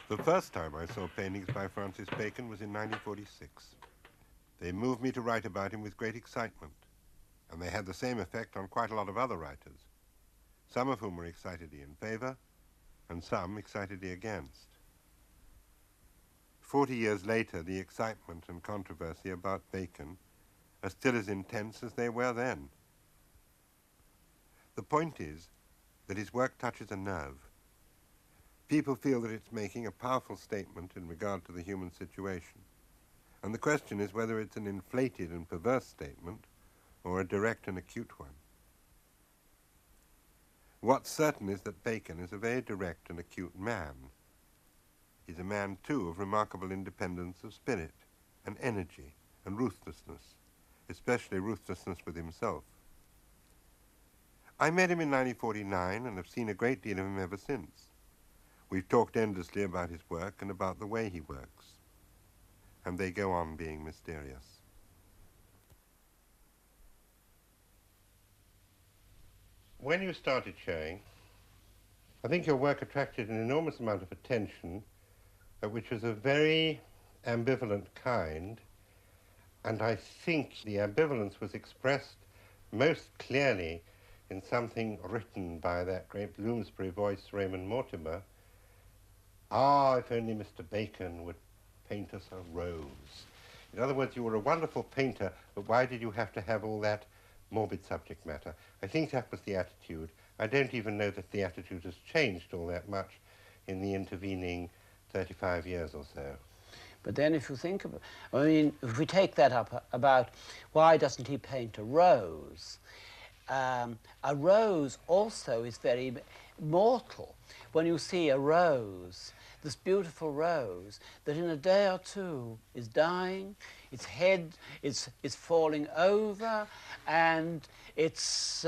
The first time I saw paintings by Francis Bacon was in 1946. They moved me to write about him with great excitement, and they had the same effect on quite a lot of other writers, some of whom were excitedly in favor, and some excitedly against. 40 years later, the excitement and controversy about Bacon are still as intense as they were then. The point is that his work touches a nerve. People feel that it's making a powerful statement in regard to the human situation. And the question is whether it's an inflated and perverse statement or a direct and acute one. What's certain is that Bacon is a very direct and acute man. He's a man, too, of remarkable independence of spirit and energy and ruthlessness, especially ruthlessness with himself. I met him in 1949 and have seen a great deal of him ever since. We've talked endlessly about his work and about the way he works, and they go on being mysterious. When you started showing, I think your work attracted an enormous amount of attention, which was a very ambivalent kind, and I think the ambivalence was expressed most clearly in something written by that great Bloomsbury voice, Raymond Mortimer. Ah, if only Mr. Bacon would paint us a rose. In other words, you were a wonderful painter, but why did you have to have all that morbid subject matter? I think that was the attitude. I don't even know that the attitude has changed all that much in the intervening 35 years or so. But then if you think about, I mean, if we take that up about why doesn't he paint a rose? A rose also is very mortal. When you see a rose, this beautiful rose, that in a day or two is dying, its head is falling over, and it's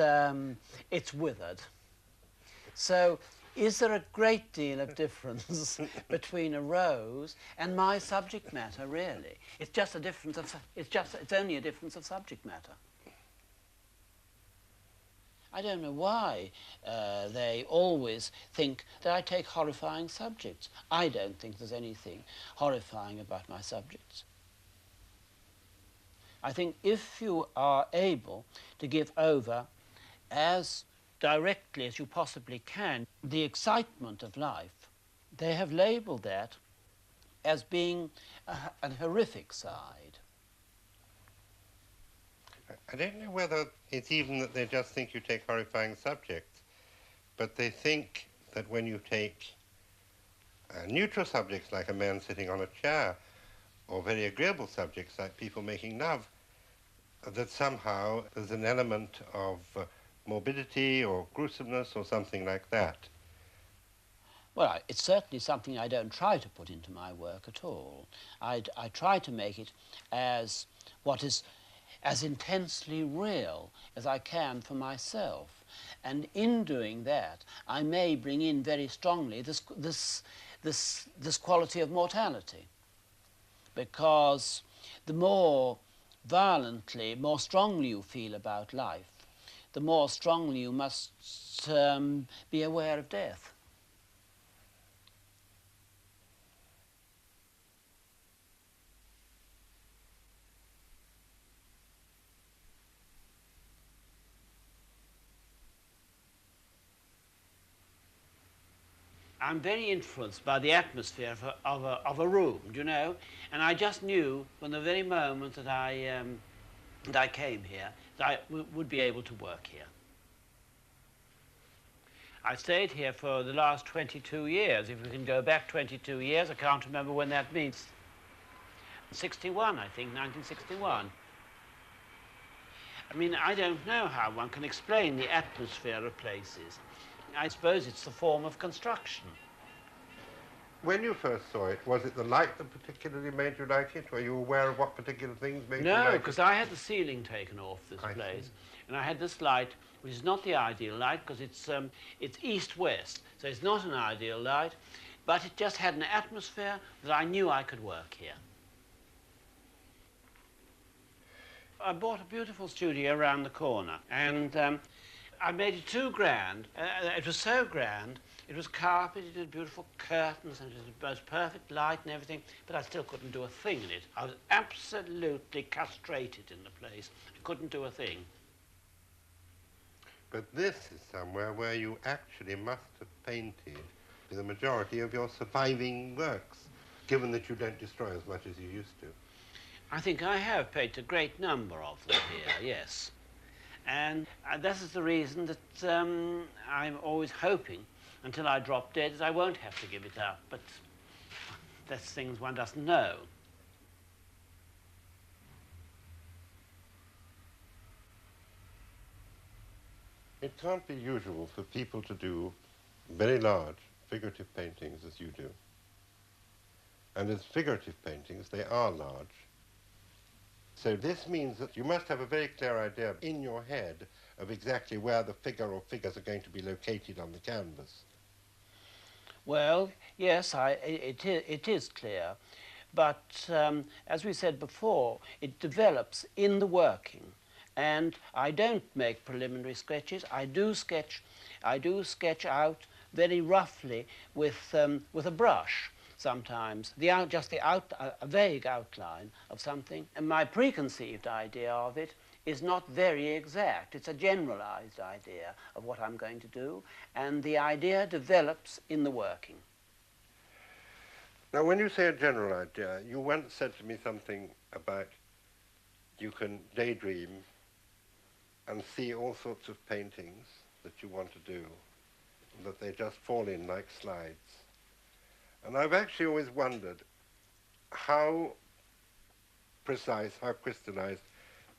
withered. So is there a great deal of difference between a rose and my subject matter, really? It's just a difference of, it's only a difference of subject matter. I don't know why they always think that I take horrifying subjects. I don't think there's anything horrifying about my subjects. I think if you are able to give over as directly as you possibly can the excitement of life, they have labelled that as being a horrific side. I don't know whether it's even that they just think you take horrifying subjects, but they think that when you take neutral subjects like a man sitting on a chair, or very agreeable subjects like people making love, that somehow there's an element of morbidity or gruesomeness or something like that. Well, it's certainly something I don't try to put into my work at all. I try to make it as what is as intensely real as I can for myself. And in doing that, I may bring in very strongly this quality of mortality. Because the more violently, more strongly you feel about life, the more strongly you must be aware of death. I'm very influenced by the atmosphere of a room, do you know? And I just knew from the very moment that I came here that I would be able to work here. I stayed here for the last 22 years. If we can go back 22 years, I can't remember when that means. 61, I think, 1961. I mean, I don't know how one can explain the atmosphere of places. I suppose it's the form of construction. When you first saw it, was it the light that particularly made you like it? Were you aware of what particular things made you like it? No, because I had the ceiling taken off this place. And I had this light, which is not the ideal light, because it's east-west, so it's not an ideal light, but it just had an atmosphere that I knew I could work here. I bought a beautiful studio around the corner, and I made it too grand. It was so grand It was carpeted, it had beautiful curtains, and it had the most perfect light and everything, but I still couldn't do a thing in it. I was absolutely castrated in the place. I couldn't do a thing. But this is somewhere where you actually must have painted the majority of your surviving works, given that you don't destroy as much as you used to. I think I have painted a great number of them here, yes. And that is the reason that I'm always hoping, until I drop dead, that I won't have to give it up. But that's things one doesn't know. It can't be usual for people to do very large figurative paintings as you do. And as figurative paintings, they are large. So this means that you must have a very clear idea in your head of exactly where the figure or figures are going to be located on the canvas. Well, yes, it is clear. But as we said before, it develops in the working. And I don't make preliminary sketches. I do sketch out very roughly with a brush sometimes, a vague outline of something. And my preconceived idea of it is not very exact. It's a generalized idea of what I'm going to do, and the idea develops in the working. Now, when you say a general idea, you once said to me something about you can daydream and see all sorts of paintings that you want to do, that they just fall in like slides. And I've actually always wondered how precise, how crystallized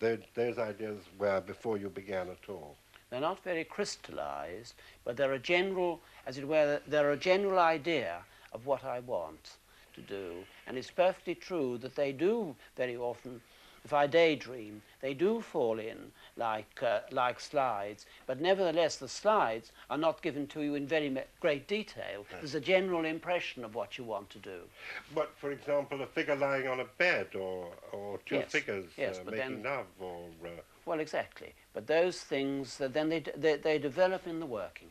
those ideas were before you began at all. They're not very crystallized, but they're a general, as it were, they're a general idea of what I want to do. And it's perfectly true that they do very often, if I daydream, they do fall in like slides, but nevertheless the slides are not given to you in very great detail. There's a general impression of what you want to do. But, for example, a figure lying on a bed or two figures making love or... Well, exactly. But those things, then they develop in the working.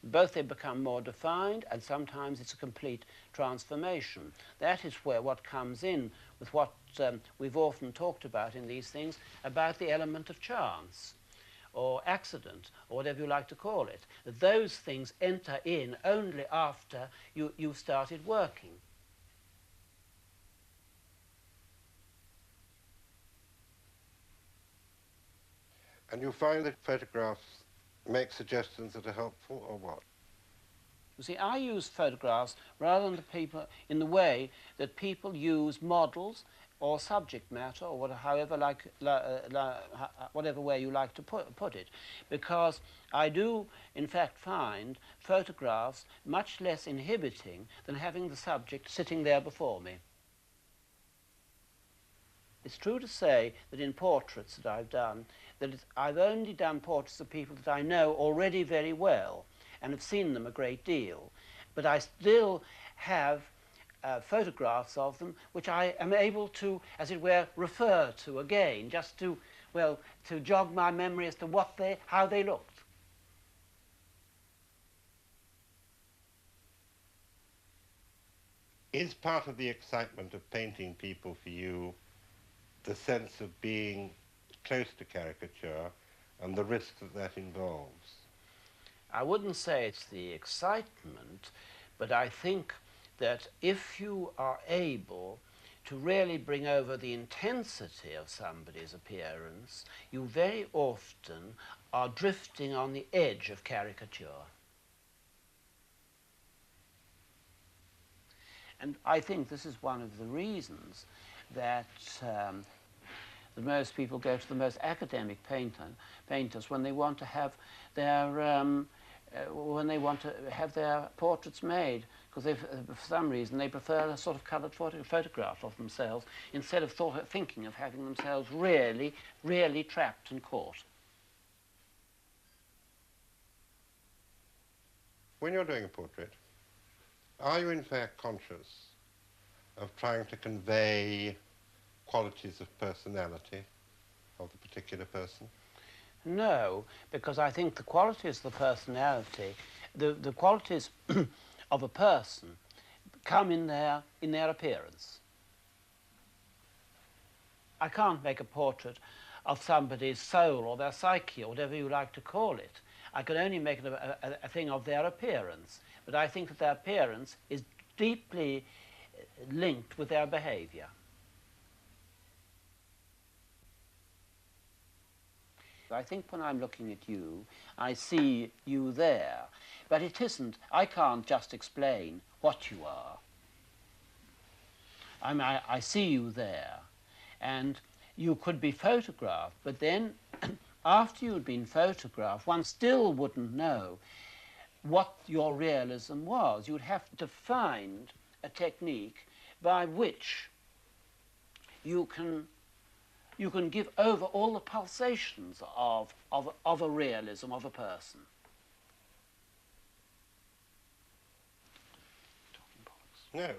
Both they become more defined, and sometimes it's a complete transformation. That is where what comes in with what we've often talked about in these things, about the element of chance or accident, or whatever you like to call it. Those things enter in only after you've started working. And you find that photographs make suggestions that are helpful, or what? You see, I use photographs rather than in the way that people use models or subject matter, or whatever way you like to put it, because I do, in fact, find photographs much less inhibiting than having the subject sitting there before me. It's true to say that in portraits that I've done, I've only done portraits of people that I know already very well and have seen them a great deal, but I still have photographs of them which I am able to, as it were, refer to again, just to, well, to jog my memory as to how they looked. Is part of the excitement of painting people for you the sense of being close to caricature and the risk that involves? I wouldn't say it's the excitement, but I think that if you are able to really bring over the intensity of somebody's appearance, you very often are drifting on the edge of caricature. And I think this is one of the reasons that most people go to the most academic painters when they want to have their portraits made, because for some reason they prefer a sort of coloured photograph of themselves instead of thinking of having themselves really, really trapped and caught. When you're doing a portrait, are you in fact conscious of trying to convey qualities of personality of the particular person? No, because I think the qualities of the personality, the qualities of a person come in their appearance. I can't make a portrait of somebody's soul or their psyche or whatever you like to call it. I can only make a thing of their appearance. But I think that their appearance is deeply linked with their behavior. I think when I'm looking at you, I see you there. But it isn't, I can't just explain what you are. I see you there. And you could be photographed, but then after you'd been photographed, one still wouldn't know what your realism was. You'd have to find a technique by which you can give over all the pulsations of a realism of a person. No,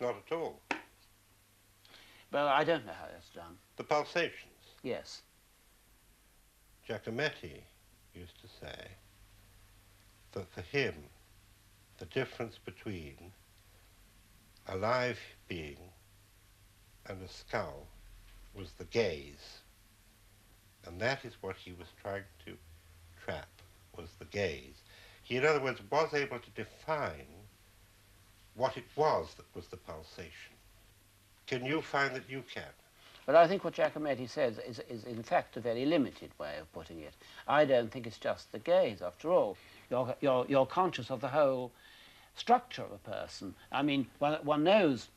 not at all. Well, I don't know how that's done. The pulsations. Yes. Giacometti used to say that for him, the difference between a live being and a skull was the gaze. And that is what he was trying to trap, was the gaze. He, in other words, was able to define what it was that was the pulsation. Can you find that you can? But I think what Giacometti says is in fact a very limited way of putting it. I don't think it's just the gaze, after all. You're conscious of the whole structure of a person. I mean, one knows,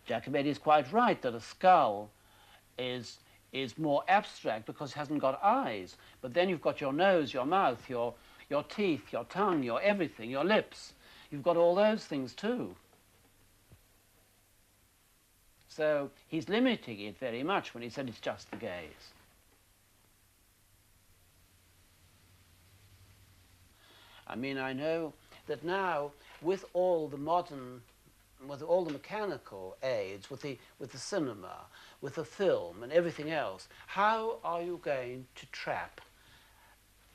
Giacometti is quite right, that a skull is more abstract because it hasn't got eyes. But then you've got your nose, your mouth, your teeth, your tongue, your everything, your lips. You've got all those things too. So he's limiting it very much when he said it's just the gaze. I mean, I know that now, with all the modern, with all the mechanical aids, with the cinema, with the film and everything else, how are you going to trap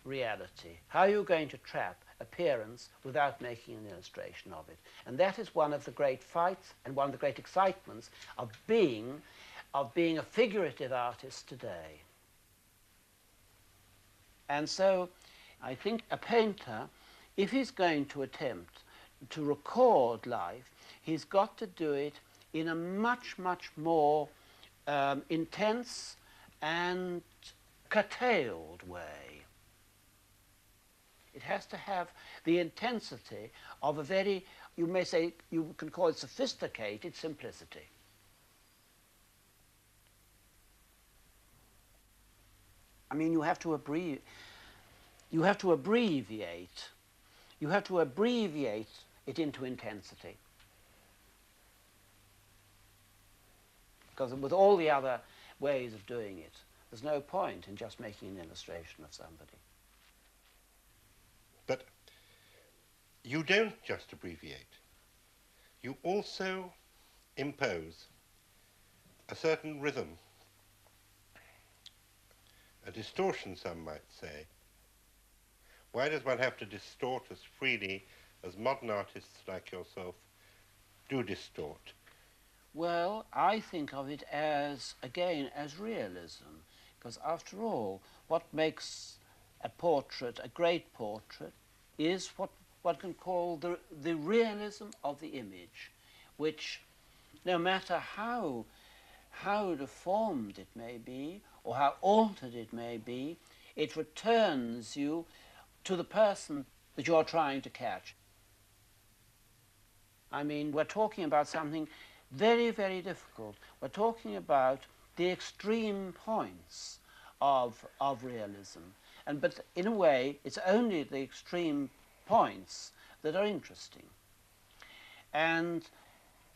reality? How are you going to trap appearance without making an illustration of it? And that is one of the great fights and one of the great excitements of being a figurative artist today. And so I think a painter, if he's going to attempt to record life, he's got to do it in a much, much more intense and curtailed way. It has to have the intensity of a very, you may say, you can call it sophisticated simplicity. I mean, you have to abbreviate it into intensity. Because with all the other ways of doing it, there's no point in just making an illustration of somebody. But you don't just abbreviate. You also impose a certain rhythm, a distortion, some might say. Why does one have to distort as freely as modern artists like yourself do distort? Well, I think of it as, again, as realism, because after all, what makes a portrait a great portrait is what one can call the realism of the image, which, no matter how deformed it may be, or how altered it may be, it returns you to the person that you're trying to catch. I mean, we're talking about something very, very difficult. We're talking about the extreme points of realism. But in a way, it's only the extreme points that are interesting. And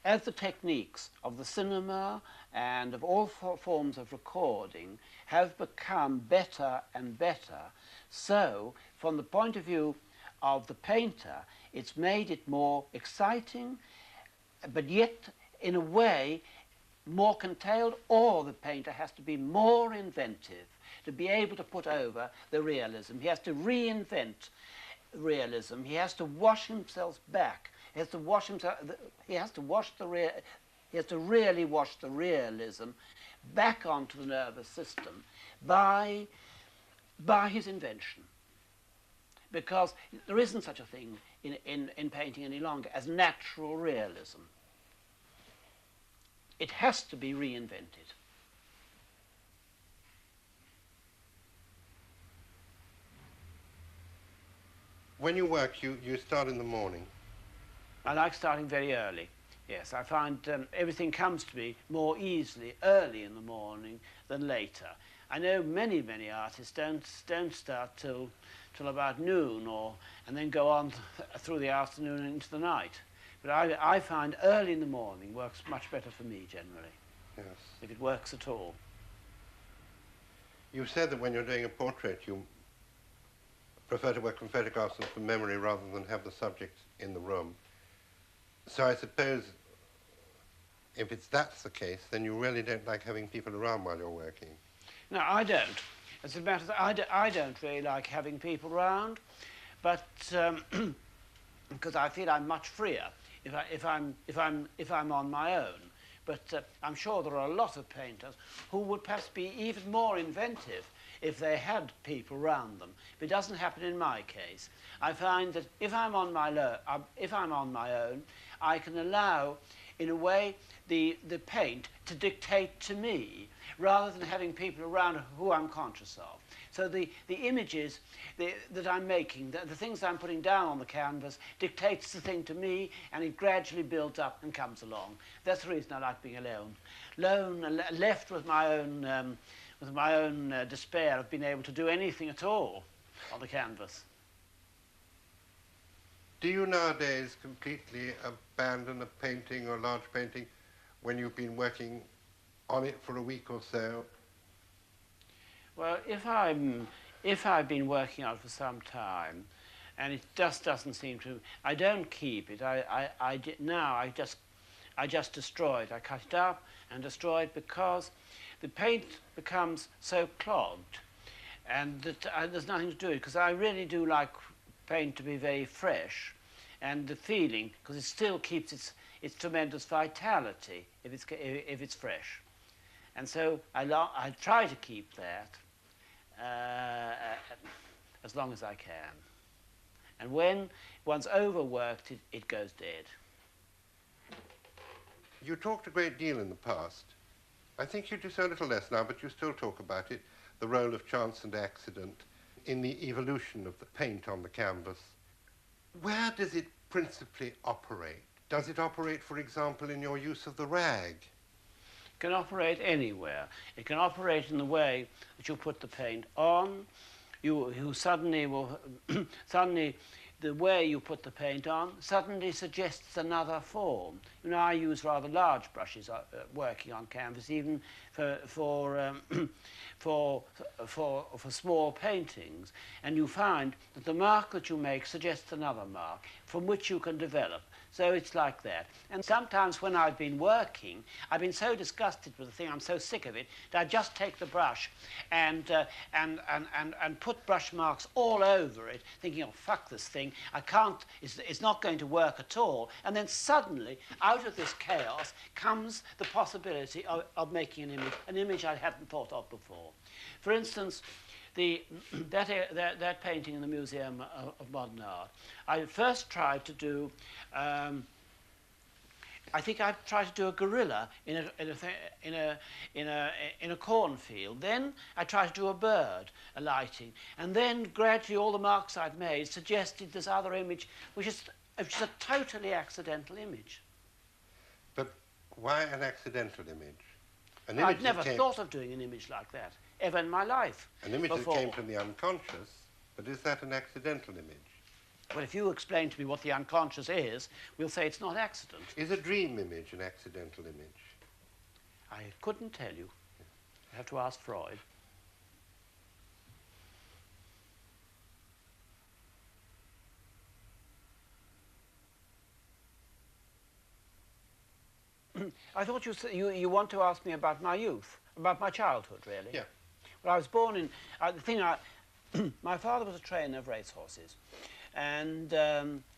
as the techniques of the cinema and of all forms of recording have become better and better, so from the point of view of the painter, it's made it more exciting, but yet in a way more contained, or the painter has to be more inventive to be able to put over the realism. He has to reinvent realism. He has to wash himself back. He has to wash himself. He has to wash the he has to really wash the realism back onto the nervous system by his invention. Because there isn't such a thing in painting any longer as natural realism. It has to be reinvented. When you work, you start in the morning. I like starting very early. Yes, I find everything comes to me more easily early in the morning than later. I know many artists don't start till about noon and then go on through the afternoon and into the night. But I find early in the morning works much better for me generally. Yes. If it works at all. You said that when you're doing a portrait, you prefer to work from photographs and from memory rather than have the subject in the room. So I suppose if that's the case, then you really don't like having people around while you're working. No, I don't. As a matter of fact, I don't really like having people around, but because I feel I'm much freer if I'm on my own. But I'm sure there are a lot of painters who would perhaps be even more inventive if they had people around them. But it doesn't happen in my case. I find that if I'm on my own, I can allow, in a way, the paint to dictate to me, rather than having people around who I'm conscious of. So the images that I'm making, the things I'm putting down on the canvas, dictates the thing to me, and it gradually builds up and comes along. That's the reason I like being alone. Left with my own despair of being able to do anything at all on the canvas. Do you nowadays completely abandon a painting or large painting when you've been working on it for a week or so? Well, if I've been working on it for some time, and it just doesn't seem to, I don't keep it. I just destroy it. I cut it up and destroy it because the paint becomes so clogged, and that there's nothing to do it. Because I really do like paint to be very fresh, and the feeling, because it still keeps its tremendous vitality if it's fresh, and so I try to keep that as long as I can. And when one's overworked, it goes dead. You talked a great deal in the past. I think you do so a little less now, but you still talk about it, the role of chance and accident in the evolution of the paint on the canvas. Where does it principally operate? Does it operate, for example, in your use of the rag? It can operate anywhere. It can operate in the way that you put the paint on. You suddenly will, suddenly the way you put the paint on suddenly suggests another form. You know, I use rather large brushes working on canvas, even for small paintings, and you find that the mark that you make suggests another mark from which you can develop. So it's like that. And sometimes when I've been working, I've been so disgusted with the thing, I'm so sick of it, that I just take the brush and put brush marks all over it, thinking, oh, fuck this thing, I can't, it's not going to work at all. And then suddenly, out of this chaos, comes the possibility of making an image I hadn't thought of before. For instance, that painting in the Museum of Modern Art, I first tried to do, I think I tried to do a gorilla in a cornfield. Then I tried to do a bird alighting, and then gradually all the marks I'd made suggested this other image, which is a totally accidental image. But why an accidental image? I'd never thought of doing an image like that ever in my life. An image before. that came from the unconscious, but is that an accidental image? Well, if you explain to me what the unconscious is, we'll say it's not accident. Is a dream image an accidental image? I couldn't tell you. I have to ask Freud. I thought you want to ask me about my youth, about my childhood, really. Yeah. Well, I was born in, the thing my father was a trainer of racehorses, and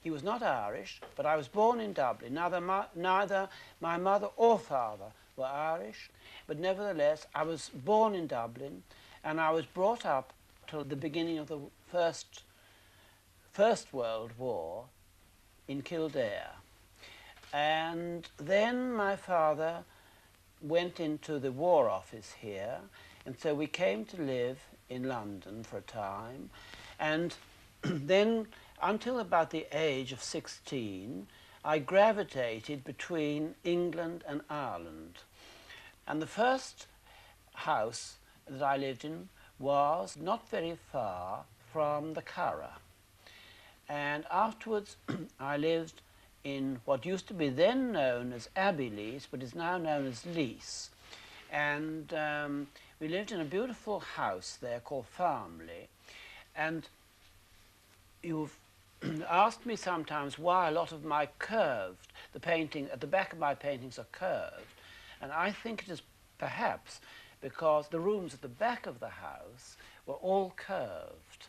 he was not Irish, but I was born in Dublin. Neither my mother or father were Irish, but nevertheless I was born in Dublin, and I was brought up till the beginning of the First World War in Kildare. And then my father went into the War Office here, and so we came to live in London for a time, and then until about the age of 16 I gravitated between England and Ireland. And the first house that I lived in was not very far from the Curragh, and afterwards I lived in what used to be then known as Abbeyleix, but is now known as Leith. And we lived in a beautiful house there called Farmley. And you've asked me sometimes why a lot of my the painting, at the back of my paintings are curved. And I think it is perhaps because the rooms at the back of the house were all curved.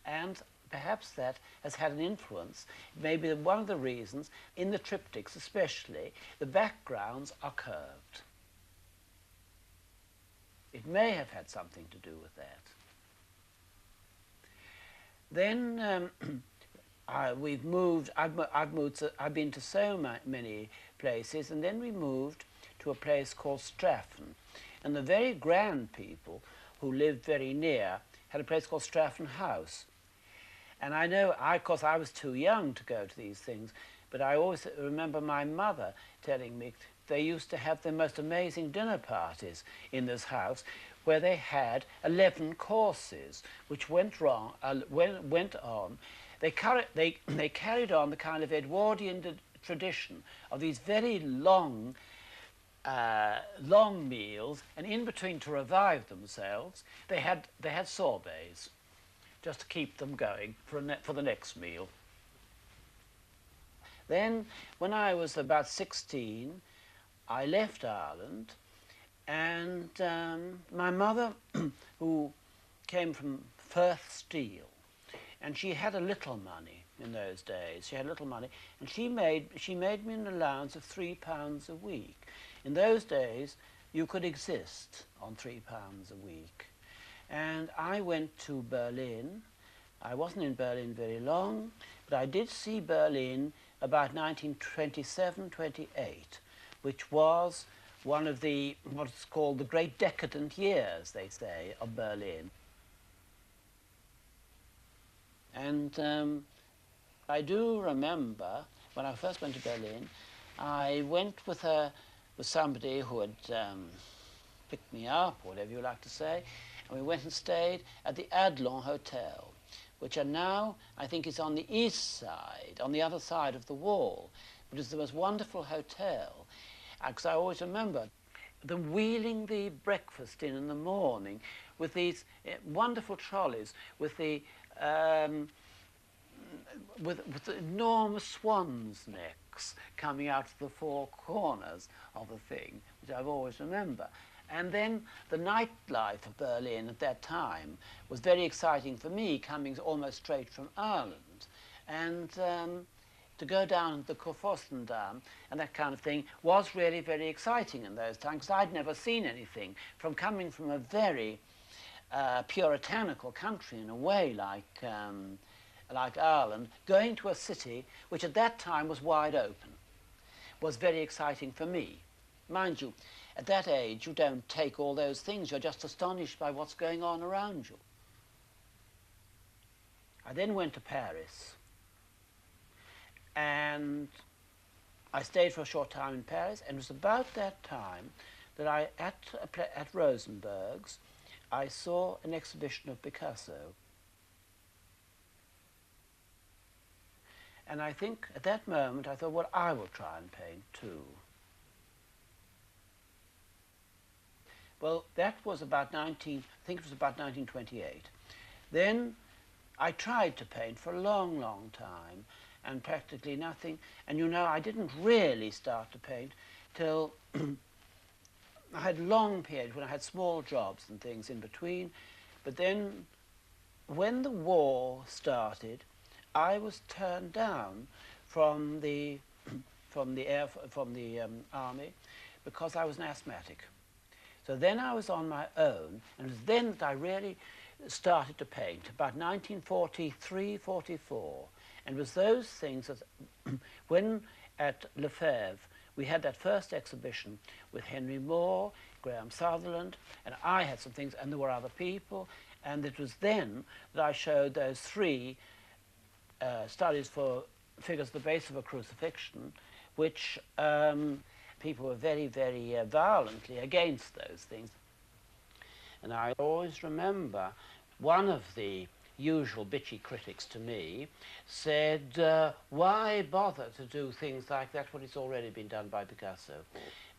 And perhaps that has had an influence. Maybe one of the reasons, in the triptychs especially, the backgrounds are curved. It may have had something to do with that. Then I've been to so many places, and then we moved to a place called Straffan. And the very grand people who lived very near had a place called Straffan House. And I know, of course, I was too young to go to these things, but I always remember my mother telling me they used to have the most amazing dinner parties in this house, where they had 11 courses, which went on. They carried on the kind of Edwardian tradition of these very long meals, and in between, to revive themselves, they had sorbets, just to keep them going for the next meal. Then, when I was about 16, I left Ireland, and my mother, who came from Firth Steel, and she had a little money in those days. She had little money, and she made me an allowance of £3 a week. In those days, you could exist on £3 a week. And I went to Berlin. I wasn't in Berlin very long, but I did see Berlin about 1927-28, which was one of the, what's called the great decadent years, they say, of Berlin. And I do remember, when I first went to Berlin, I went with somebody who had picked me up, or whatever you like to say, and we went and stayed at the Adlon Hotel, which are now, I think, is on the east side, on the other side of the wall. But it's the most wonderful hotel, because I always remember them wheeling the breakfast in the morning with these wonderful trolleys with the with the enormous swans' necks coming out of the four corners of the thing, which I've always remember. And then the nightlife of Berlin at that time was very exciting for me, coming almost straight from Ireland. And to go down the Kurfürstendamm and that kind of thing was really very exciting in those times, because I'd never seen anything, from coming from a very puritanical country in a way, like Ireland, going to a city which at that time was wide open was very exciting for me. Mind you, at that age, you don't take all those things. You're just astonished by what's going on around you. I then went to Paris, and I stayed for a short time in Paris, and it was about that time that at Rosenberg's, I saw an exhibition of Picasso. And I think at that moment, I thought, well, I will try and paint too. Well, that was about I think it was about 1928. Then I tried to paint for a long, long time, and practically nothing. And you know, I didn't really start to paint till I had long periods when I had small jobs and things in between, but then when the war started, I was turned down from the army because I was an asthmatic. So then I was on my own, and it was then that I really started to paint, about 1943, 44. And it was those things that, when at Lefebvre, we had that first exhibition with Henry Moore, Graham Sutherland, and I had some things, and there were other people, and it was then that I showed those three studies for figures at the base of a crucifixion, which people were very, very violently against those things. And I always remember one of the usual bitchy critics to me said, why bother to do things like that when it's already been done by Picasso?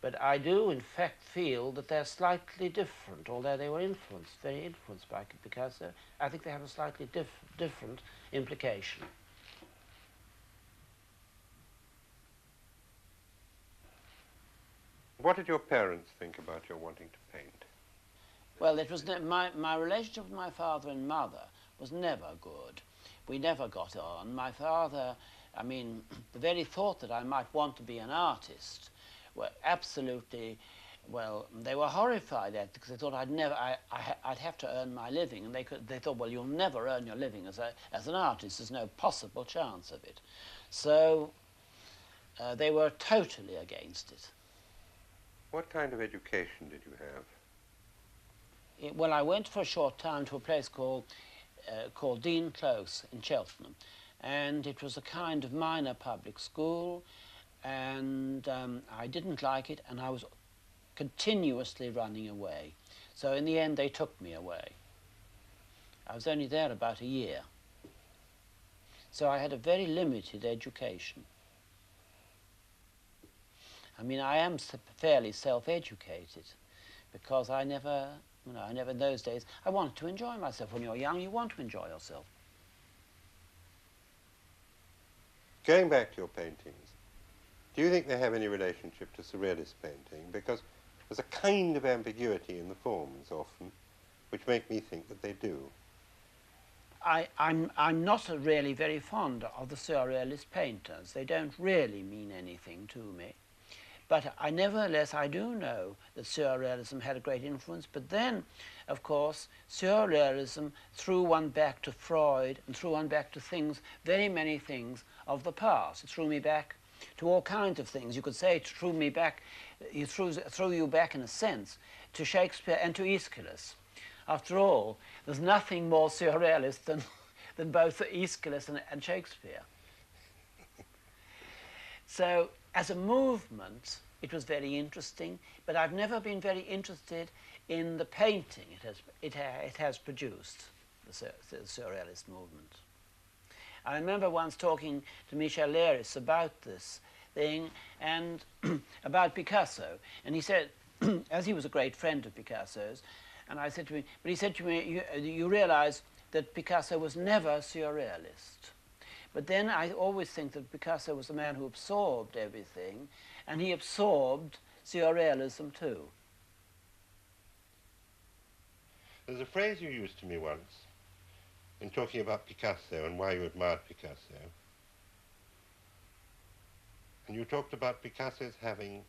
But I do, in fact, feel that they're slightly different, although they were influenced, very influenced by Picasso. I think they have a slightly different implication. What did your parents think about your wanting to paint? Well, it was my relationship with my father and mother was never good. We never got on. My father, I mean, the very thought that I might want to be an artist were absolutely, well, they were horrified at it because they thought I'd have to earn my living, and they thought, well, you'll never earn your living as an artist. There's no possible chance of it. So they were totally against it. What kind of education did you have? Well, I went for a short time to a place called Dean Close in Cheltenham, and it was a kind of minor public school, and I didn't like it, and I was continuously running away. So in the end, they took me away. I was only there about a year. So I had a very limited education. I mean, I am fairly self-educated because I never in those days, I wanted to enjoy myself. When you're young, you want to enjoy yourself. Going back to your paintings, do you think they have any relationship to Surrealist painting? Because there's a kind of ambiguity in the forms often, which make me think that they do. I'm not really very fond of the Surrealist painters. They don't really mean anything to me. But nevertheless, I do know that Surrealism had a great influence. But then, of course, Surrealism threw one back to Freud and threw one back to things, very many things of the past. It threw me back to all kinds of things. You could say it threw me back, it threw you back in a sense to Shakespeare and to Aeschylus. After all, there's nothing more Surrealist than both Aeschylus and Shakespeare. So, as a movement, it was very interesting, but I've never been very interested in the painting it has produced, the Surrealist movement. I remember once talking to Michel Leiris about this thing and about Picasso, and he said, as he was a great friend of Picasso's, and I said to him, but he said to me, you realize that Picasso was never Surrealist. But then I always think that Picasso was a man who absorbed everything, and he absorbed Surrealism too. There's a phrase you used to me once in talking about Picasso and why you admired Picasso. And you talked about Picasso's having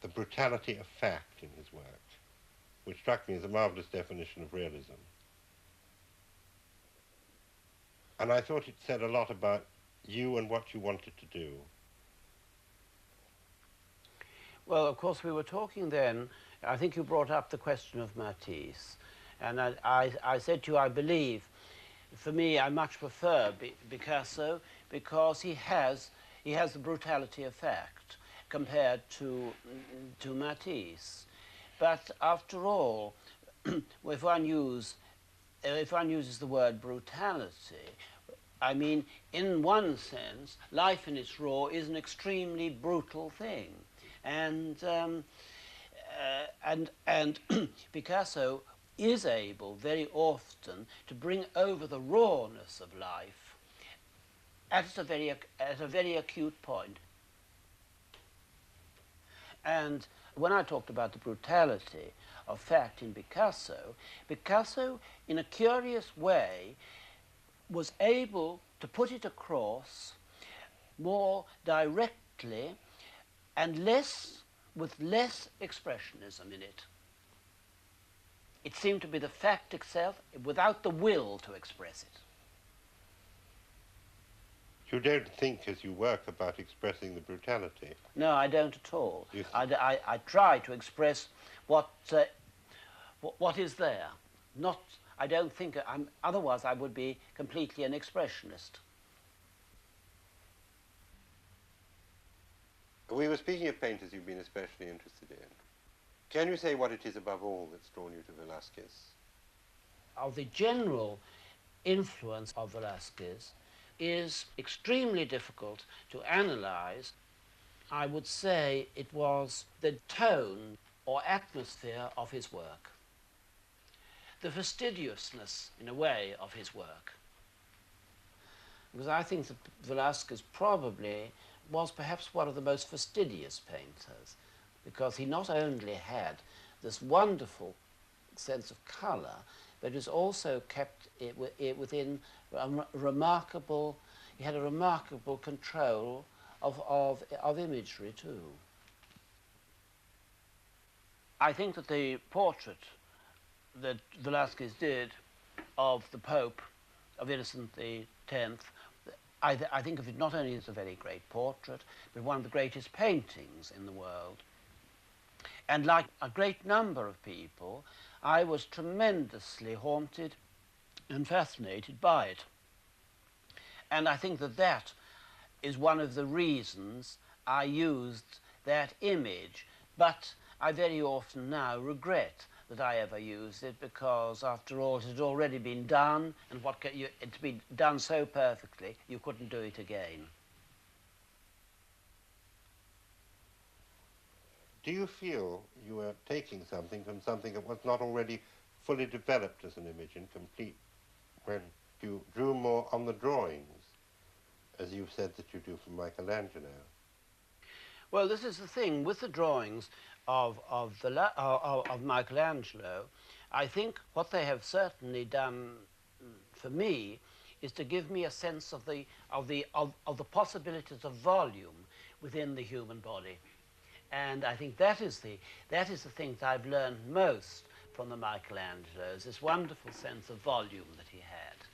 the brutality of fact in his work, which struck me as a marvelous definition of realism. And I thought it said a lot about you and what you wanted to do. Well, of course, we were talking then, I think you brought up the question of Matisse. And I said to you, I believe, for me, I much prefer Picasso because he has the brutality of fact compared to Matisse. But after all, if one uses the word brutality, I mean, in one sense, life in its raw is an extremely brutal thing, and Picasso is able very often to bring over the rawness of life at a very acute point. And When I talked about the brutality of fact in Picasso, Picasso, in a curious way, was able to put it across more directly and with less expressionism in it. It seemed to be the fact itself without the will to express it. You don't think as you work about expressing the brutality? No, I don't at all. I try to express what is there. I don't think, otherwise I would be completely an expressionist. We were speaking of painters you've been especially interested in. Can you say what it is above all that's drawn you to Velázquez? Of the general influence of Velázquez is extremely difficult to analyze. I would say it was the tone or atmosphere of his work, the fastidiousness, in a way, of his work. Because I think that Velázquez probably was perhaps one of the most fastidious painters, because he not only had this wonderful sense of colour, but was also kept within a remarkable, he had a remarkable control of imagery too. I think that the portrait that Velázquez did of the Pope, of Innocent X, I think of it not only as a very great portrait, but one of the greatest paintings in the world. And like a great number of people, I was tremendously haunted and fascinated by it. And I think that that is one of the reasons I used that image, but I very often now regret that I ever used it, because after all it had already been done, and it's been done so perfectly you couldn't do it again. Do you feel you were taking something from something that was not already fully developed as an image and complete when you drew more on the drawings, as you've said that you do from Michelangelo? Well, this is the thing with the drawings of Michelangelo. I think what they have certainly done for me is to give me a sense of the possibilities of volume within the human body. And I think that is the thing that I've learned most from the Michelangelos, this wonderful sense of volume that he had.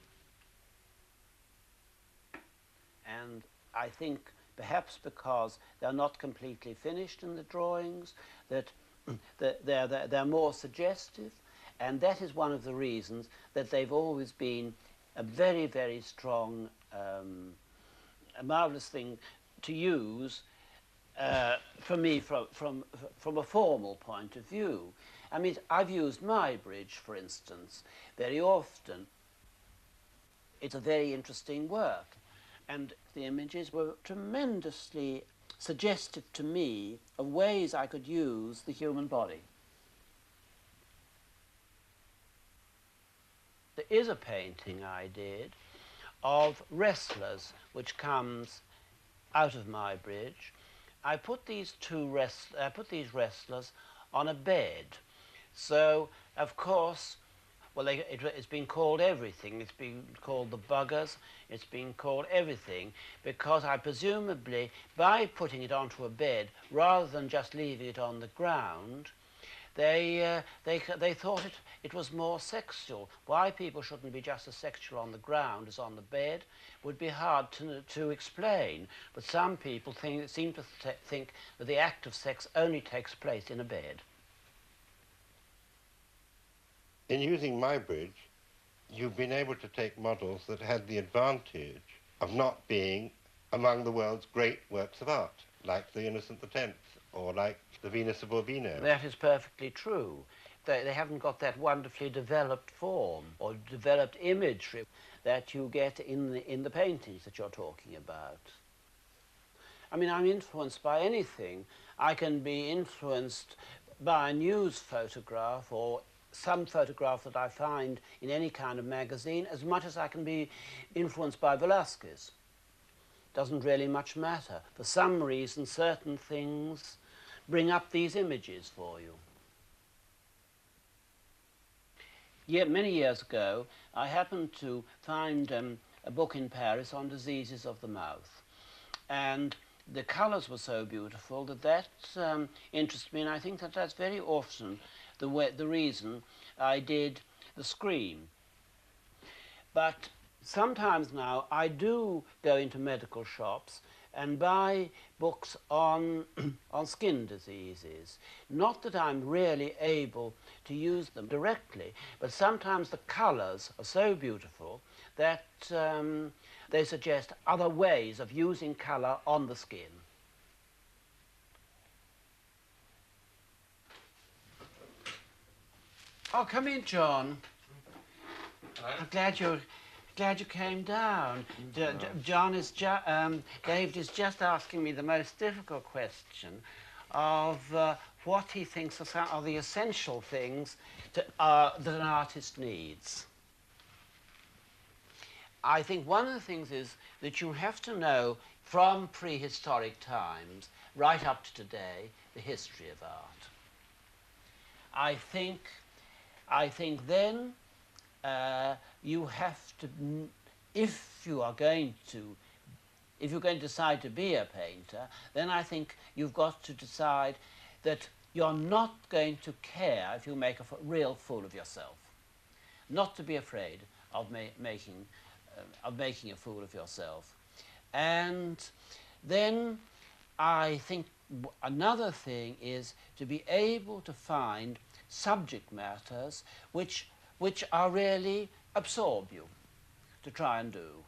And I think perhaps because they're not completely finished in the drawings, that they're more suggestive, and that is one of the reasons that they've always been a very, very strong, a marvelous thing to use for me from a formal point of view. I mean, I've used Muybridge, for instance, very often. It's a very interesting work, and the images were tremendously suggestive to me of ways I could use the human body. There is a painting I did of wrestlers, which comes out of Muybridge. I put these wrestlers on a bed. So, of course, well, it's been called everything. It's been called the buggers. It's been called everything, because I presumably, by putting it onto a bed rather than just leaving it on the ground, they thought it was more sexual. Why people shouldn't be just as sexual on the ground as on the bed would be hard to explain. But some people seem to think that the act of sex only takes place in a bed. In using Muybridge, you've been able to take models that had the advantage of not being among the world's great works of art, like the Innocent X or like the Venus of Urbino. That is perfectly true. They haven't got that wonderfully developed form or developed imagery that you get in the paintings that you're talking about. I mean, I'm influenced by anything. I can be influenced by a news photograph or some photograph that I find in any kind of magazine as much as I can be influenced by Velázquez. Doesn't really much matter. For some reason, certain things bring up these images for you. Many years ago, I happened to find a book in Paris on diseases of the mouth. And the colours were so beautiful that interested me, and I think that that's very often the reason I did the Scream. But sometimes now I do go into medical shops and buy books on, on skin diseases. Not that I'm really able to use them directly, but sometimes the colours are so beautiful that they suggest other ways of using colour on the skin. Oh, come in, John. I'm glad you came down. David is just asking me the most difficult question of what he thinks are the essential things that an artist needs. I think one of the things is that you have to know from prehistoric times right up to today the history of art. I think then you have to, if you're going to decide to be a painter, then I think you've got to decide that you're not going to care if you make a real fool of yourself. Not to be afraid of making a fool of yourself. And then I think another thing is to be able to find subject matters which are really absorb you, to try and do,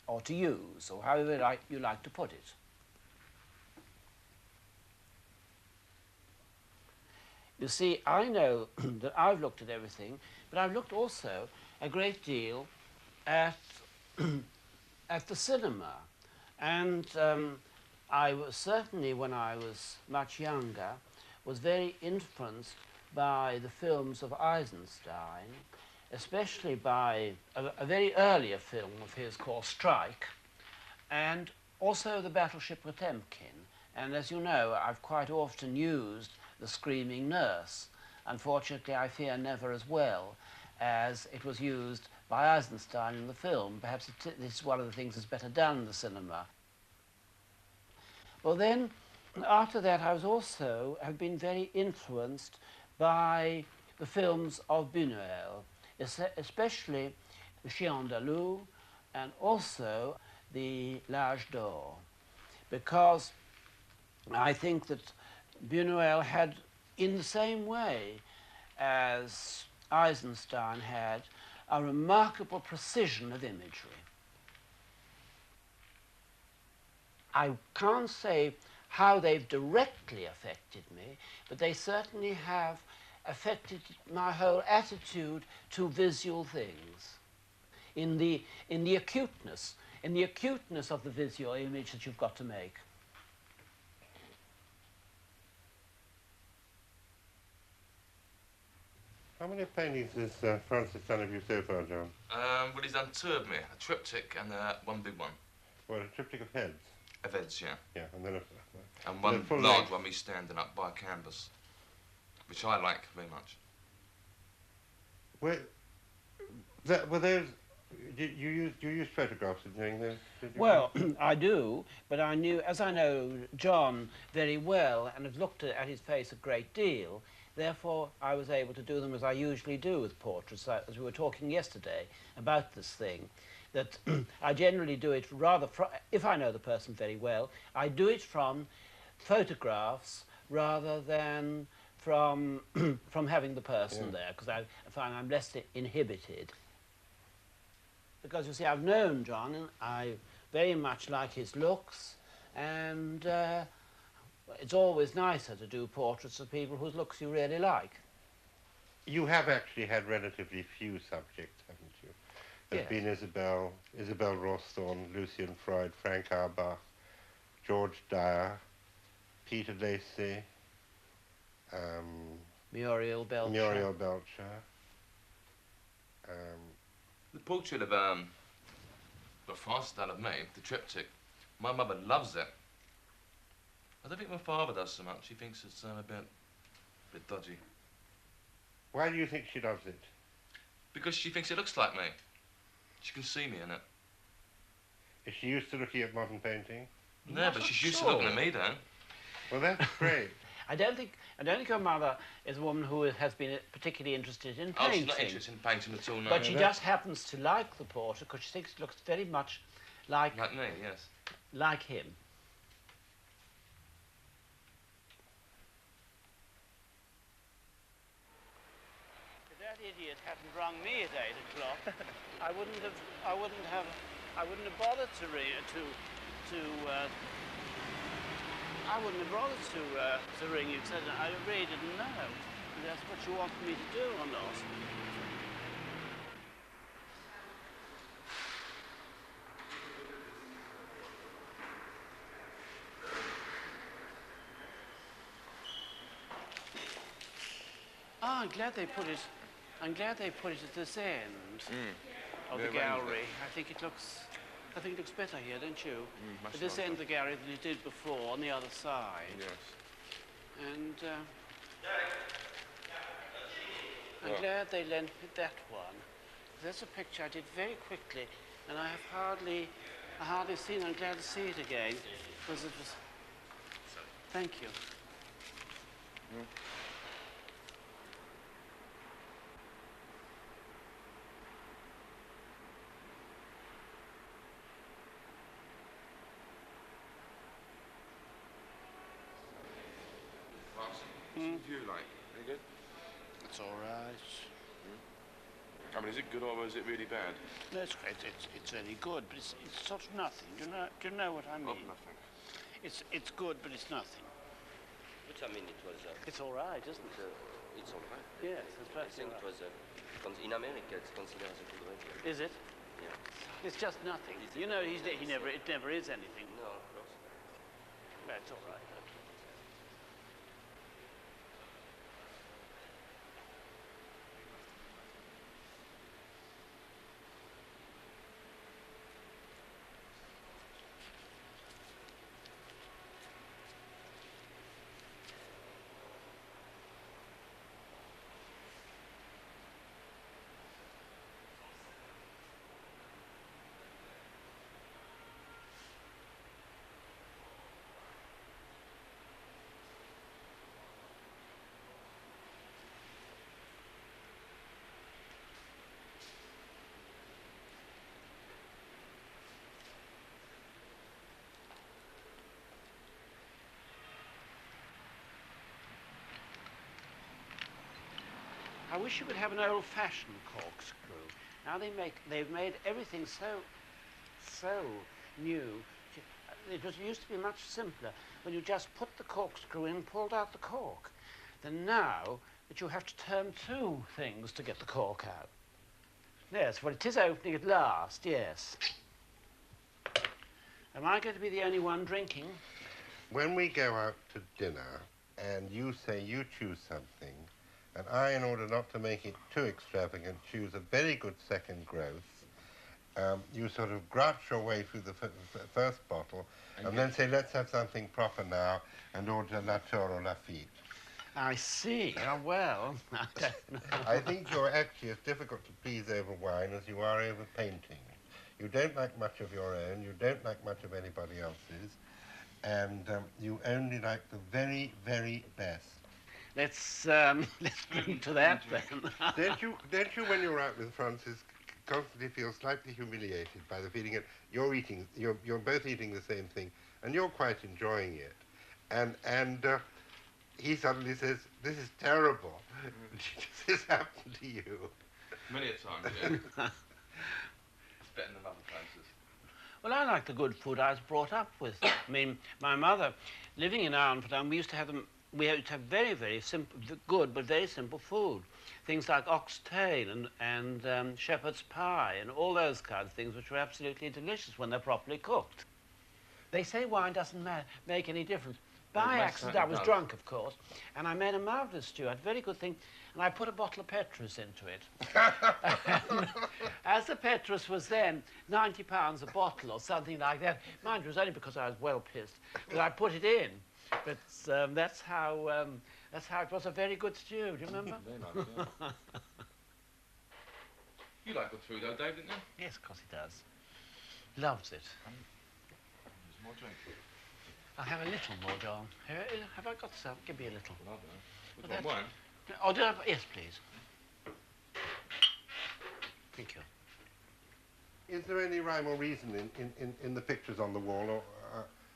or to use, or however you like to put it. You see, I know that I've looked at everything, but I've looked also a great deal at, at the cinema. And I was certainly, when I was much younger, was very influenced by the films of Eisenstein, especially by a very earlier film of his called Strike, and also the Battleship Potemkin. And as you know, I've quite often used the Screaming Nurse. Unfortunately, I fear never as well as it was used by Eisenstein in the film. Perhaps this is one of the things that's better done in the cinema. Well then, after that, I have been very influenced by the films of Buñuel, especially The Chien Andalou and also the L'Âge d'Or, because I think that Buñuel had, in the same way as Eisenstein had, a remarkable precision of imagery. I can't say how they've directly affected me, but they certainly have affected my whole attitude to visual things, in the acuteness of the visual image that you've got to make. How many paintings has Francis done of you so far, John? Well, he's done two of me, a triptych and one big one. Well, a triptych of heads? Of heads, yeah. Yeah, and then and one large one, me standing up by a canvas, which I like very much. Were those, you used photographs in doing those? Well, I do, but as I know John very well and have looked at his face a great deal, therefore I was able to do them as I usually do with portraits, as we were talking yesterday about this thing, that I generally do it rather, if I know the person very well, I do it from photographs rather than from having the person there, because I find I'm less inhibited. Because you see, I've known John, and I very much like his looks, and it's always nicer to do portraits of people whose looks you really like. You have actually had relatively few subjects, haven't you? There's been Isabel Rawsthorne, Lucian Freud, Frank Auerbach, George Dyer, Peter Lacey, Muriel Belcher. The portrait of Francis done of me, the triptych, my mother loves it. I don't think my father does so much. He thinks it's a bit dodgy. Why do you think she loves it? Because she thinks it looks like me. She can see me in it. Is she used to looking at modern painting? No, but she's used to looking at me, Dan. Well, that's great. I don't think your mother is a woman who has been particularly interested in painting. Oh, she's not interested in painting at all, no. But she just happens to like the portrait because she thinks it looks very much like... Like me, yes. Like him. If that idiot hadn't rung me at 8 o'clock, I wouldn't have bothered to ring you, because I really didn't know if that's what you wanted me to do or not. Oh, I'm glad they put it at this end of the gallery. I think it looks better here, don't you? At this end of the gallery than it did before on the other side. Yes. And I'm glad they lent me that one. That's a picture I did very quickly, and I hardly seen it. I'm glad to see it again, because it was... Thank you. What's the view like? Any good? It's all right. I mean, is it good or is it really bad? No, it's great. It's very good, but it's sort of nothing. Do you know what I mean? Of nothing. It's good, but it's nothing. Which I mean, it was. It's all right, isn't it? It's all right. Yes, it's I perfectly think it right. was. In America, it's considered as a good radio. Is it? Yeah. It's just nothing. Is it? You know, it never is anything. No, of course. That's all right. I wish you could have an old-fashioned corkscrew. Now they've made everything so new. It used to be much simpler when you just put the corkscrew in, pulled out the cork. Then now that you have to turn two things to get the cork out. Yes, well, it is opening at last, yes. Am I going to be the only one drinking? When we go out to dinner and you say you choose something, and I, in order not to make it too extravagant, choose a very good second growth, you sort of grouch your way through the first bottle and then say, let's have something proper now, and order La Tour or Lafitte. I see. Oh, well, I don't know. I think you're actually as difficult to please over wine as you are over painting. You don't like much of your own, you don't like much of anybody else's, and you only like the very, very best. Let's drink to that then. Don't you, when you're out with Francis, constantly feel slightly humiliated by the feeling that you're both eating the same thing, and you're quite enjoying it, and he suddenly says, "This is terrible." Does this happen to you? Many a time, yeah. It's better than other places. Well, I like the good food I was brought up with. I mean, my mother, living in Arnford, we used to have them. We used to have very, very simple, good but very simple food. Things like oxtail and shepherd's pie and all those kinds of things, which were absolutely delicious when they're properly cooked. They say wine doesn't make any difference. By accident, I was drunk, of course, and I made a marvellous stew. I had a very good thing, and I put a bottle of Petrus into it. As the Petrus was then £90 a bottle or something like that, mind you, it was only because I was well pissed, that I put it in. But that's how it was a very good stew. Do you remember? Very nice, yeah. You like good food, though, Dave, didn't you? Yes, of course he does. Loves it. There's more drink. I'll have a little more, John. Have I got some? Give me a little. Well, I don't know. Well, Which one, wine? Oh, do I, yes, please. Thank you. Is there any rhyme or reason in the pictures on the wall? Or,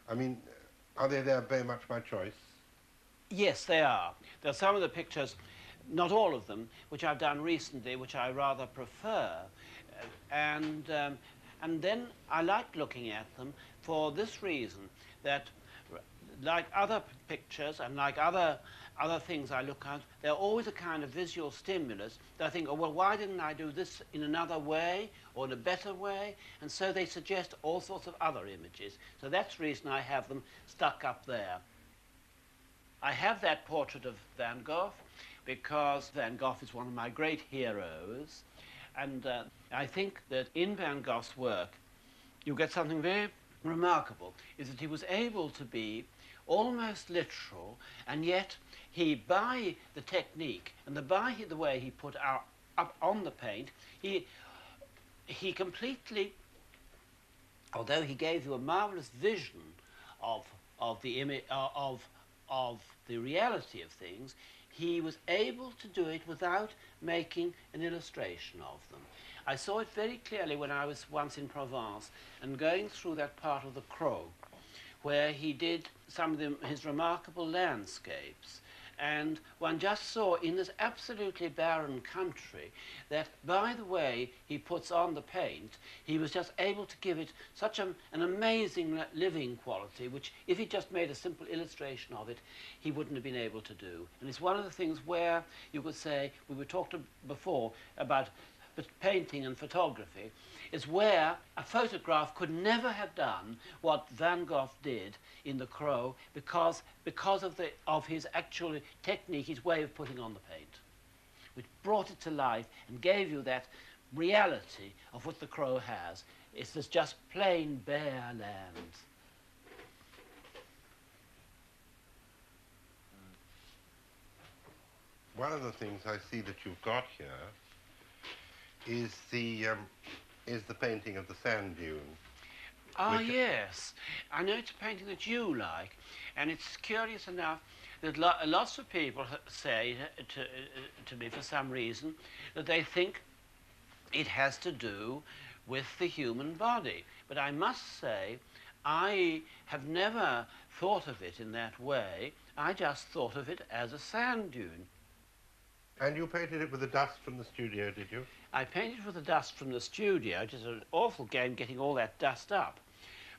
I mean, are they there very much by choice? Yes, they are. There are some of the pictures, not all of them, which I've done recently, which I rather prefer. And then I like looking at them for this reason, that like other pictures and like other things I look at, they're always a kind of visual stimulus that I think, oh, well, why didn't I do this in another way or in a better way? And so they suggest all sorts of other images. So that's the reason I have them stuck up there. I have that portrait of Van Gogh because Van Gogh is one of my great heroes. And I think that in Van Gogh's work, you get something very remarkable, is that he was able to be almost literal, and yet he, by the technique and by the way he put up on the paint, he completely, although he gave you a marvelous vision of the image of the reality of things, he was able to do it without making an illustration of them. I saw it very clearly when I was once in Provence and going through that part of the Croix where he did some of his remarkable landscapes. And one just saw in this absolutely barren country that by the way he puts on the paint, he was just able to give it such an amazing living quality, which if he just made a simple illustration of it, he wouldn't have been able to do. And it's one of the things where you could say, we were talked before about painting and photography, is where a photograph could never have done what Van Gogh did in the Crow because of his actual technique, his way of putting on the paint, which brought it to life and gave you that reality of what the Crow has. It's this just plain bare land. One of the things I see that you've got here is the painting of the sand dune. Ah, yes. I know it's a painting that you like, and it's curious enough that lots of people say to me for some reason that they think it has to do with the human body. But I must say, I have never thought of it in that way. I just thought of it as a sand dune. And you painted it with the dust from the studio, did you? I painted with the dust from the studio. It is an awful game getting all that dust up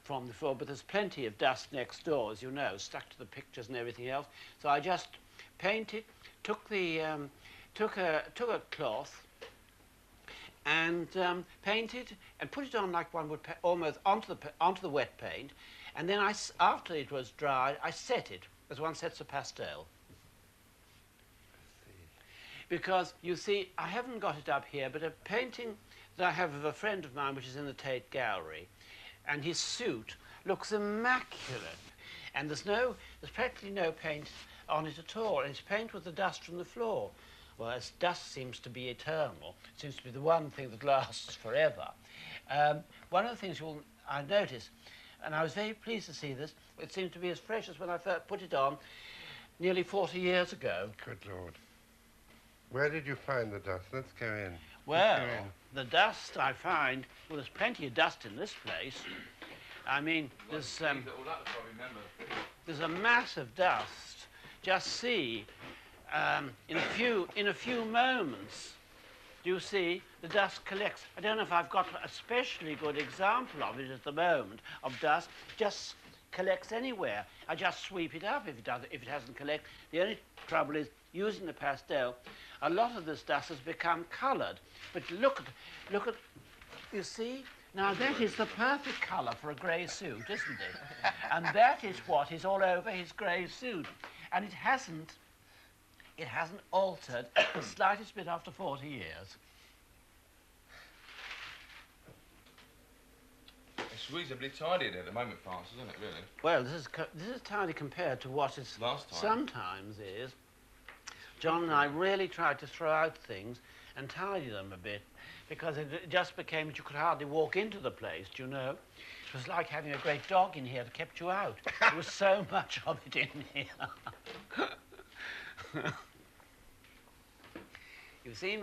from the floor, but there's plenty of dust next door, as you know, stuck to the pictures and everything else. So I just painted, took a cloth and painted and put it on like one would almost onto the wet paint, and then after it was dried, I set it as one sets a pastel. Because, you see, I haven't got it up here, but a painting that I have of a friend of mine, which is in the Tate Gallery, and his suit looks immaculate. And there's practically no paint on it at all, and it's paint with the dust from the floor. Whereas dust seems to be eternal. It seems to be the one thing that lasts forever. One of the things I noticed, and I was very pleased to see this, it seemed to be as fresh as when I first put it on nearly 40 years ago. Good Lord. Where did you find the dust? Let's go in. Well, the dust I find, well, there's plenty of dust in this place. I mean, there's a mass of dust. Just see, in a few moments, do you see the dust collects? I don't know if I've got a especially good example of it at the moment, of dust just collects anywhere. I just sweep it up if it hasn't collected. The only trouble is using the pastel. A lot of this dust has become coloured. But look at, you see? Now that is the perfect colour for a grey suit, isn't it? And that is what is all over his grey suit. And it hasn't altered the slightest bit after 40 years. It's It's reasonably tidy at the moment, Francis, isn't it, really? Well, this is tidy compared to what it Last time. sometimes is. John and I really tried to throw out things and tidy them a bit, because it just became that you could hardly walk into the place, do you know? It was like having a great dog in here that kept you out. There was so much of it in here. You see,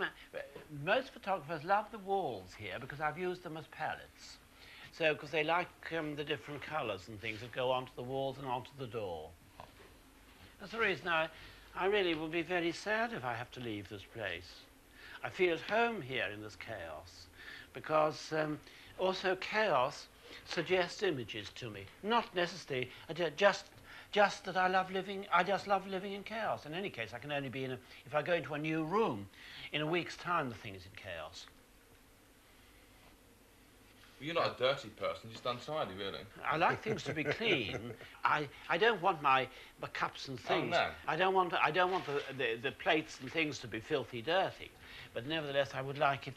most photographers love the walls here because I've used them as palettes. So, because they like the different colours and things that go onto the walls and onto the door. That's the reason I really will be very sad if I have to leave this place. I feel at home here in this chaos, because also chaos suggests images to me. Not necessarily just that I just love living in chaos. In any case, I can only be if I go into a new room, in a week's time the thing is in chaos. Well, you're not a dirty person, just untidy, really. I like things to be clean. I don't want my cups and things. Oh, no. I don't want the plates and things to be filthy dirty. But nevertheless, I would like it.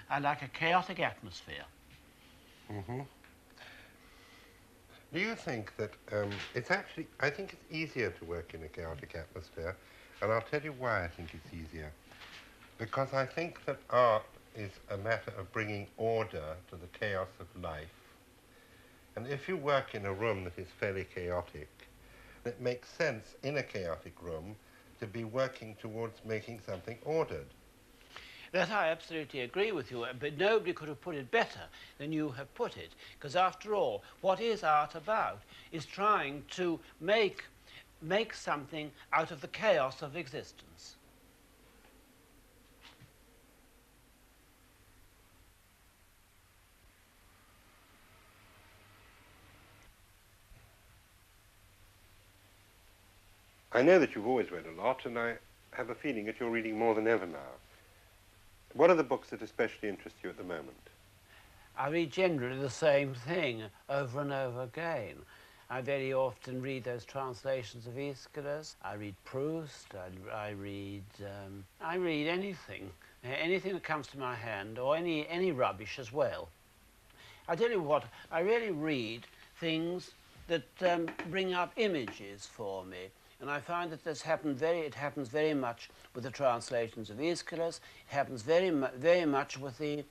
I like a chaotic atmosphere. Mm-hmm. Do you think that I think it's easier to work in a chaotic atmosphere, and I'll tell you why I think it's easier. Because I think that art is a matter of bringing order to the chaos of life. And if you work in a room that is fairly chaotic, it makes sense in a chaotic room to be working towards making something ordered. That I absolutely agree with you, but nobody could have put it better than you have put it. Because after all, what is art about is trying to make something out of the chaos of existence. I know that you've always read a lot, and I have a feeling that you're reading more than ever now. What are the books that especially interest you at the moment? I read generally the same thing over and over again. I very often read those translations of Aeschylus. I read Proust. I read anything that comes to my hand, or any rubbish as well. I tell you what, I really read things that bring up images for me. And I find that it happens very much with the translations of Aeschylus. It happens very much with in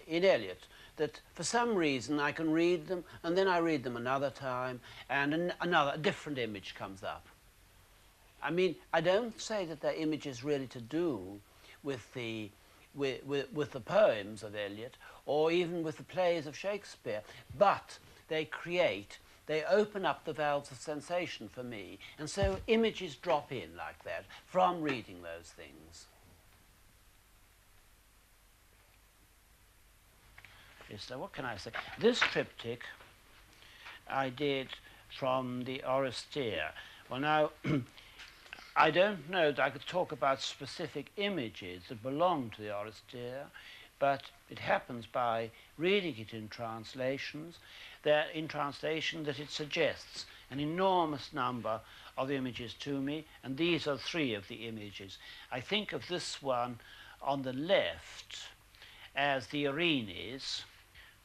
Eliot. That for some reason I can read them, and then I read them another time, and a different image comes up. I mean, I don't say that they're images really to do with the poems of Eliot, or even with the plays of Shakespeare, but they open up the valves of sensation for me. And so images drop in like that from reading those things. So what can I say? This triptych I did from the Oresteia. Well, now, I don't know that I could talk about specific images that belong to the Oresteia, but it happens by reading it in translations, that it suggests an enormous number of images to me, and these are three of the images. I think of this one on the left as the Erinyes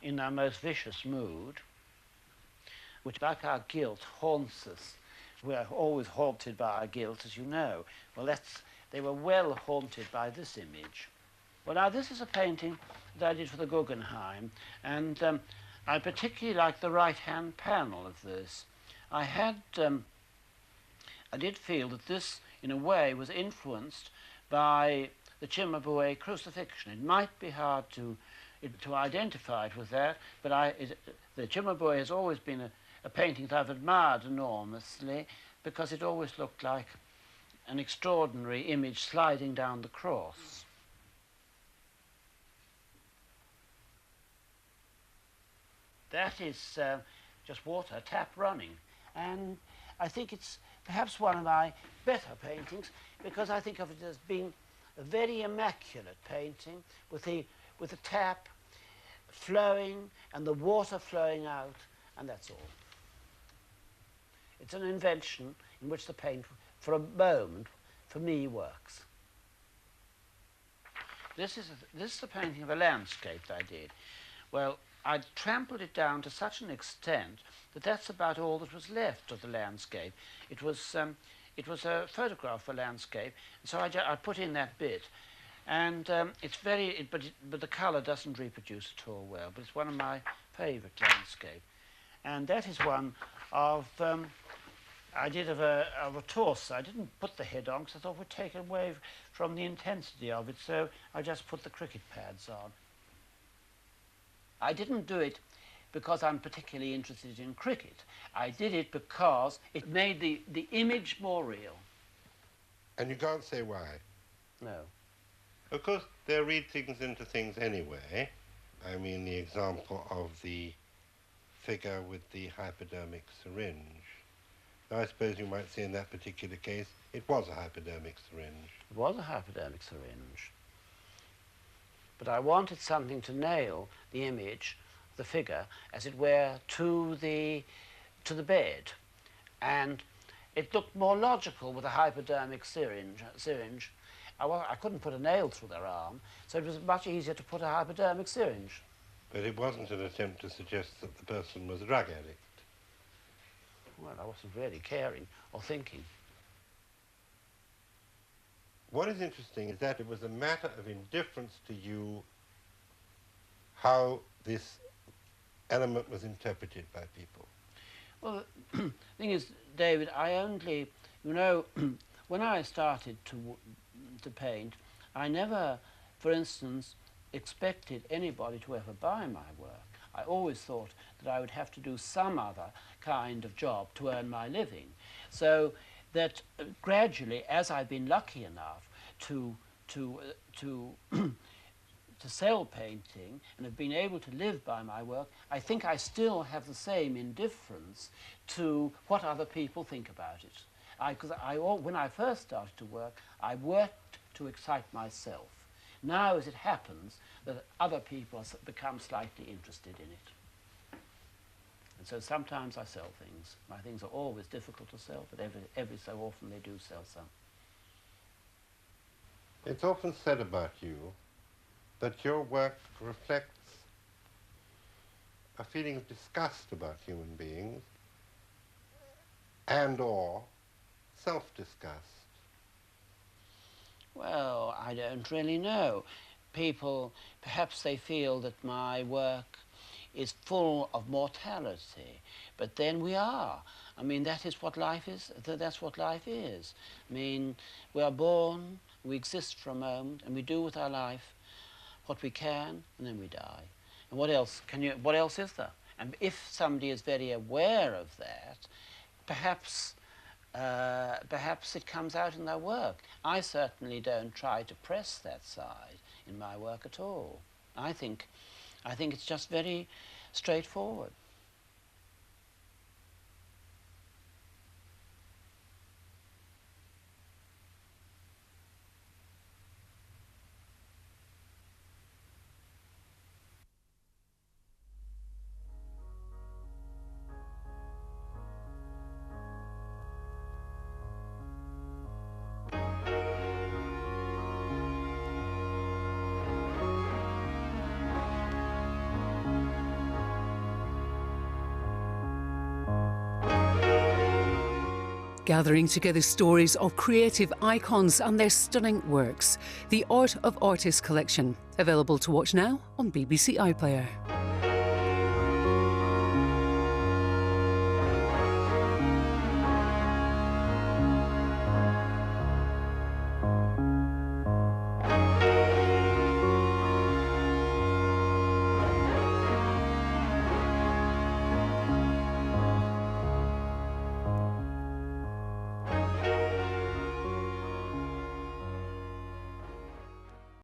in their most vicious mood, which, like our guilt, haunts us. We are always haunted by our guilt, as you know. Well, they were well haunted by this image. Well, now, this is a painting that I did for the Guggenheim, and I particularly like the right-hand panel of this. I did feel that this, in a way, was influenced by the Cimabue crucifixion. It might be hard to identify it with that, but the Cimabue has always been a painting that I've admired enormously, because it always looked like an extraordinary image sliding down the cross. That is just water, tap running. And I think it's perhaps one of my better paintings, because I think of it as being a very immaculate painting with the tap flowing and the water flowing out, and that's all. It's an invention in which the paint, for a moment, for me, works. This is the painting of a landscape that I did. Well, I'd trampled it down to such an extent that that's about all that was left of the landscape. It was a photograph of a landscape, and so I put in that bit. And it's but the colour doesn't reproduce at all well, but it's one of my favourite landscape. And that is one of, I did of a torso. I didn't put the head on because I thought it would take away from the intensity of it, so I just put the cricket pads on. I didn't do it because I'm particularly interested in cricket. I did it because it made the image more real. And you can't say why? No. Of course, they'll read things into things anyway. I mean, the example of the figure with the hypodermic syringe. Now, I suppose you might say in that particular case, it was a hypodermic syringe. It was a hypodermic syringe. But I wanted something to nail the image, the figure, as it were, to the bed. And it looked more logical with a hypodermic syringe. I couldn't put a nail through their arm, so it was much easier to put a hypodermic syringe. But it wasn't an attempt to suggest that the person was a drug addict. Well, I wasn't really caring or thinking. What is interesting is that it was a matter of indifference to you how this element was interpreted by people. Well, the thing is, David, I only, when I started to paint, I never, for instance, expected anybody to ever buy my work. I always thought that I would have to do some other kind of job to earn my living. So that gradually, as I've been lucky enough to sell painting and have been able to live by my work, I think I still have the same indifference to what other people think about it. Because when I first started to work, I worked to excite myself. Now, as it happens, that other people become slightly interested in it. And so sometimes I sell things. My things are always difficult to sell, but every so often they do sell some. It's often said about you that your work reflects a feeling of disgust about human beings and/or self-disgust. Well, I don't really know. People, perhaps they feel that my work is full of mortality, but then we are. I mean, that is what life is. That's what life is. I mean, we are born, we exist for a moment, and we do with our life what we can, and then we die. And what else is there? And if somebody is very aware of that, perhaps it comes out in their work. I certainly don't try to press that side in my work at all. I think it's just very straightforward. Gathering together stories of creative icons and their stunning works. The Art of Artists collection, available to watch now on BBC iPlayer.